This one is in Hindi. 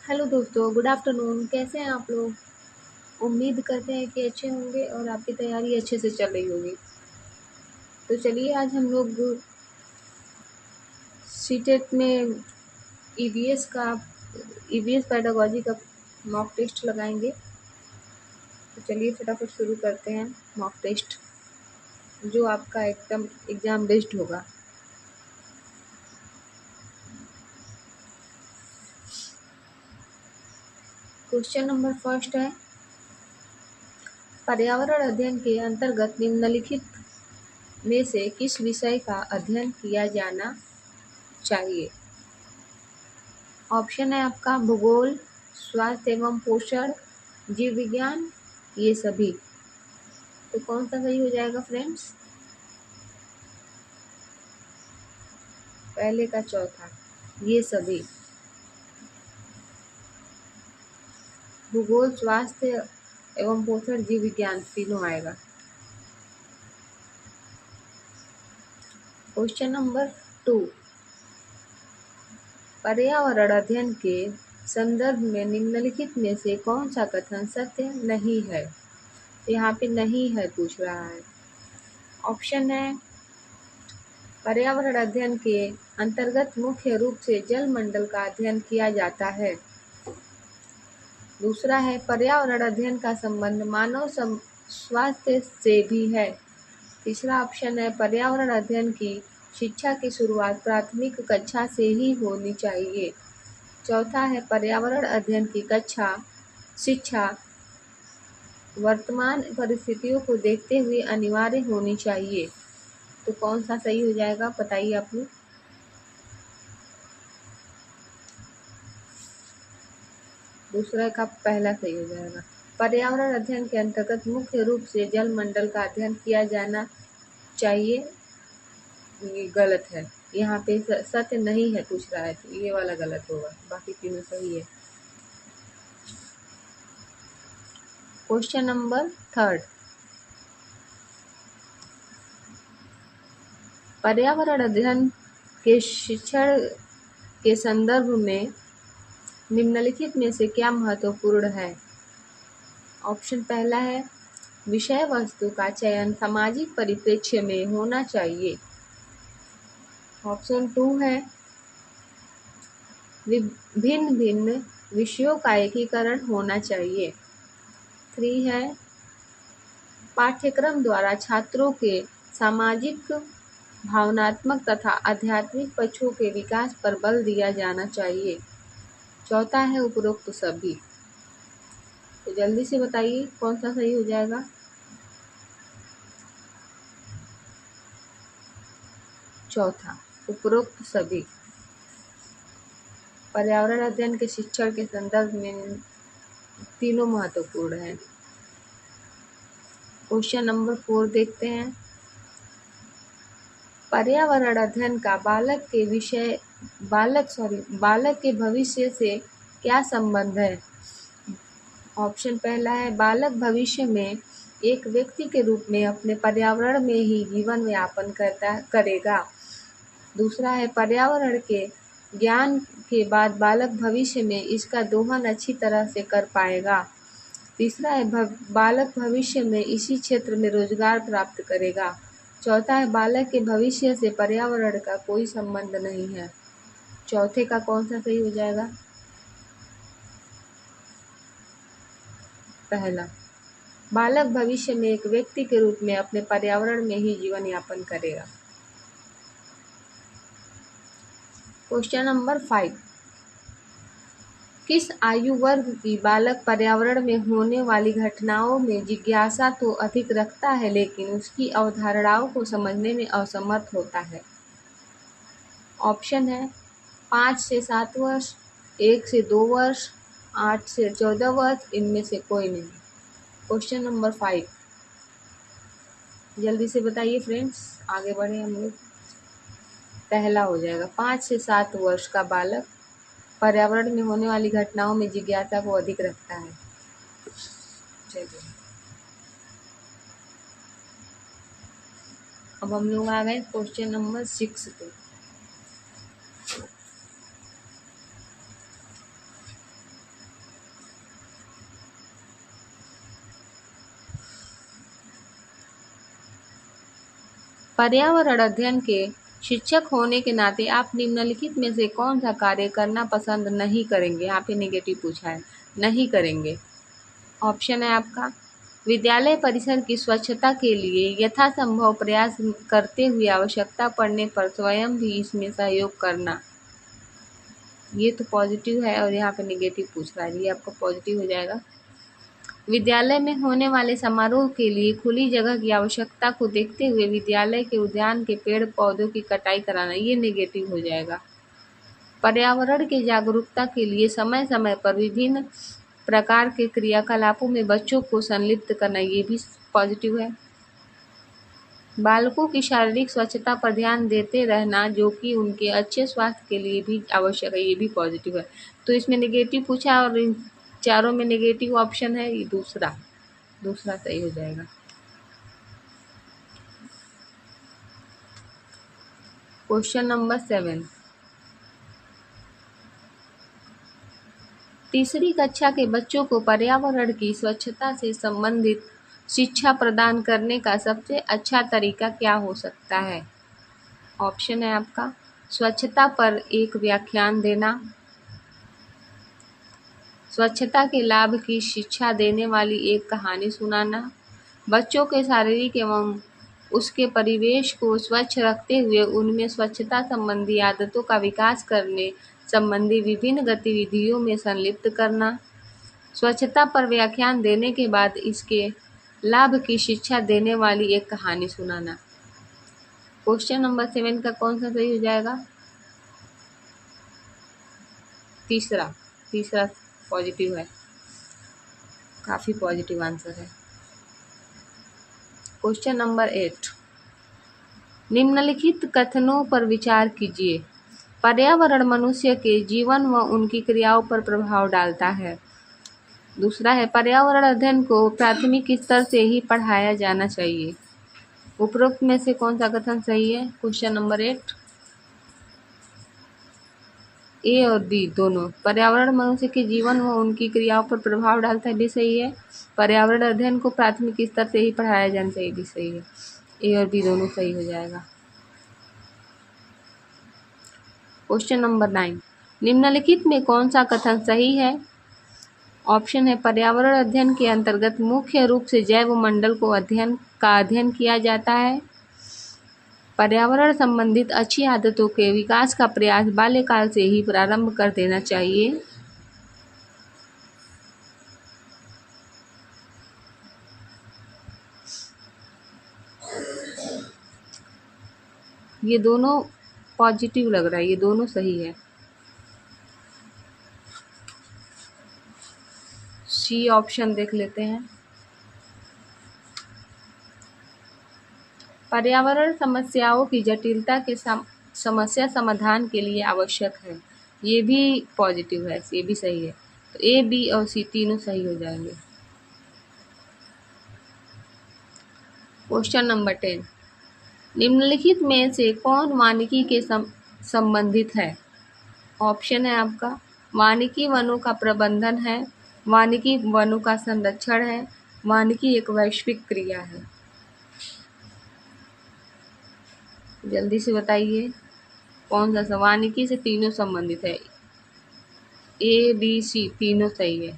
हेलो दोस्तों, गुड आफ्टरनून। कैसे हैं आप लोग? उम्मीद करते हैं कि अच्छे होंगे और आपकी तैयारी अच्छे से चल रही होगी। तो चलिए आज हम लोग सीटेट में ईवीएस पेडागोजी का मॉक टेस्ट लगाएंगे। तो चलिए फटाफट शुरू करते हैं मॉक टेस्ट, जो आपका एकदम एग्ज़ाम बेस्ड होगा। क्वेश्चन नंबर फर्स्ट है, पर्यावरण अध्ययन के अंतर्गत निम्नलिखित में से किस विषय का अध्ययन किया जाना चाहिए? ऑप्शन है आपका भूगोल, स्वास्थ्य एवं पोषण, जीव विज्ञान, ये सभी। तो कौन सा सही हो जाएगा फ्रेंड्स? पहले का चौथा, ये सभी। भूगोल, स्वास्थ्य एवं पोषण, जीव विज्ञान तीनों आएगा। क्वेश्चन नंबर 2, पर्यावरण अध्ययन के संदर्भ में निम्नलिखित में से कौन सा कथन सत्य नहीं है? यहाँ पे नहीं है पूछ रहा है। ऑप्शन है, पर्यावरण अध्ययन के अंतर्गत मुख्य रूप से जल मंडल का अध्ययन किया जाता है। दूसरा है, पर्यावरण अध्ययन का संबंध मानव स्वास्थ्य से भी है। तीसरा ऑप्शन है, पर्यावरण अध्ययन की शिक्षा की शुरुआत प्राथमिक कक्षा से ही होनी चाहिए। चौथा है, पर्यावरण अध्ययन की शिक्षा वर्तमान परिस्थितियों को देखते हुए अनिवार्य होनी चाहिए। तो कौन सा सही हो जाएगा बताइए आप लोग? दूसरा का पहला सही हो जाएगा। पर्यावरण अध्ययन के अंतर्गत मुख्य रूप से जल मंडल का अध्ययन किया जाना चाहिए, ये गलत है। यहाँ पे सत्य नहीं है पूछ रहा है, तो ये वाला गलत होगा, बाकी तीनों सही है। क्वेश्चन नंबर 3, पर्यावरण अध्ययन के शिक्षण के संदर्भ में निम्नलिखित में से क्या महत्वपूर्ण है? ऑप्शन पहला है, विषय वस्तु का चयन सामाजिक परिप्रेक्ष्य में होना चाहिए। ऑप्शन 2 है, भिन्न भिन्न विषयों का एकीकरण होना चाहिए। 3 है, पाठ्यक्रम द्वारा छात्रों के सामाजिक, भावनात्मक तथा आध्यात्मिक पक्षों के विकास पर बल दिया जाना चाहिए। चौथा है, उपरोक्त सभी। तो जल्दी से बताइए कौन सा सही हो जाएगा? चौथा, उपरोक्त सभी। पर्यावरण अध्ययन के शिक्षण के संदर्भ में तीनों महत्वपूर्ण हैं। क्वेश्चन नंबर 4 देखते हैं, पर्यावरण अध्ययन का बालक के भविष्य से क्या संबंध है? ऑप्शन पहला है, बालक भविष्य में एक व्यक्ति के रूप में अपने पर्यावरण में ही जीवन यापन करेगा। दूसरा है, पर्यावरण के ज्ञान के बाद बालक भविष्य में इसका दोहन अच्छी तरह से कर पाएगा। तीसरा है, बालक भविष्य में इसी क्षेत्र में रोजगार प्राप्त करेगा। चौथा है, बालक के भविष्य से पर्यावरण का कोई संबंध नहीं है। चौथे का कौन सा सही हो जाएगा? पहला, बालक भविष्य में एक व्यक्ति के रूप में अपने पर्यावरण में ही जीवन यापन करेगा। क्वेश्चन नंबर 5, किस आयु वर्ग की बालक पर्यावरण में होने वाली घटनाओं में जिज्ञासा तो अधिक रखता है, लेकिन उसकी अवधारणाओं को समझने में असमर्थ होता है? ऑप्शन है, 5 से 7 वर्ष, 1 से 2 वर्ष, 8 से 14 वर्ष, इनमें से कोई नहीं। क्वेश्चन नंबर 5, जल्दी से बताइए फ्रेंड्स, आगे बढ़े हम लोग। पहला हो जाएगा, 5 से 7 वर्ष का बालक पर्यावरण में होने वाली घटनाओं में जिज्ञासा को अधिक रखता है। चलिए अब हम लोग आ गए क्वेश्चन नंबर 6 पे। पर्यावरण अध्ययन के शिक्षक होने के नाते आप निम्नलिखित में से कौन सा कार्य करना पसंद नहीं करेंगे? यहाँ पे नेगेटिव पूछा है, नहीं करेंगे। ऑप्शन है आपका विद्यालय परिसर की स्वच्छता के लिए यथासंभव प्रयास करते हुए आवश्यकता पड़ने पर स्वयं भी इसमें सहयोग करना। ये तो पॉजिटिव है और यहाँ पे नेगेटिव पूछ रहा है, ये आपका पॉजिटिव हो जाएगा। विद्यालय में होने वाले समारोह के लिए खुली जगह की आवश्यकता को देखते हुए विद्यालय के उद्यान के पेड़ पौधों की कटाई कराना, ये नेगेटिव हो जाएगा। पर्यावरण के जागरूकता के लिए समय समय पर विभिन्न प्रकार के क्रियाकलापों में बच्चों को संलिप्त करना, ये भी पॉजिटिव है। बालकों की शारीरिक स्वच्छता पर ध्यान देते रहना जो कि उनके अच्छे स्वास्थ्य के लिए भी आवश्यक है, ये भी पॉजिटिव है। तो इसमें नेगेटिव पूछा और इन चारों में नेगेटिव ऑप्शन है, ये दूसरा सही हो जाएगा। क्वेश्चन नंबर 7, तीसरी कक्षा के बच्चों को पर्यावरण की स्वच्छता से संबंधित शिक्षा प्रदान करने का सबसे अच्छा तरीका क्या हो सकता है? ऑप्शन है आपका स्वच्छता पर एक व्याख्यान देना, स्वच्छता के लाभ की शिक्षा देने वाली एक कहानी सुनाना, बच्चों के शारीरिक एवं उसके परिवेश को स्वच्छ रखते हुए उनमें स्वच्छता संबंधी आदतों का विकास करने संबंधी विभिन्न गतिविधियों में संलिप्त करना, स्वच्छता पर व्याख्यान देने के बाद इसके लाभ की शिक्षा देने वाली एक कहानी सुनाना। क्वेश्चन नंबर 7 का कौन सा सही हो जाएगा? तीसरा पॉजिटिव है, काफी पॉजिटिव आंसर है। क्वेश्चन नंबर 8, निम्नलिखित कथनों पर विचार कीजिए। पर्यावरण मनुष्य के जीवन व उनकी क्रियाओं पर प्रभाव डालता है। दूसरा है पर्यावरण अध्ययन को प्राथमिक स्तर से ही पढ़ाया जाना चाहिए। उपरोक्त में से कौन सा कथन सही है? क्वेश्चन नंबर 8 ए और बी दोनों। पर्यावरण मनुष्य के जीवन व उनकी क्रियाओं पर प्रभाव डालता है, भी सही है। पर्यावरण अध्ययन को प्राथमिक स्तर से ही पढ़ाया जाना चाहिए, भी सही है। ए और बी दोनों सही हो जाएगा। क्वेश्चन नंबर 9, निम्नलिखित में कौन सा कथन सही है? ऑप्शन है पर्यावरण अध्ययन के अंतर्गत मुख्य रूप से जैव मंडल को अध्ययन किया जाता है। पर्यावरण संबंधित अच्छी आदतों के विकास का प्रयास बाल्यकाल से ही प्रारंभ कर देना चाहिए। ये दोनों पॉजिटिव लग रहा है, ये दोनों सही है। सी ऑप्शन देख लेते हैं। पर्यावरण समस्याओं की जटिलता के समस्या समाधान के लिए आवश्यक है, ये भी पॉजिटिव है, ये भी सही है। तो ए, बी और सी तीनों सही हो जाएंगे। क्वेश्चन नंबर 10, निम्नलिखित में से कौन वानिकी के संबंधित है? ऑप्शन है आपका वानिकी वनों का प्रबंधन है, वानिकी वनों का संरक्षण है, वानिकी एक वैश्विक क्रिया है। जल्दी से बताइए कौन सा वानिकी से तीनों संबंधित है। ए, बी, सी तीनों सही है।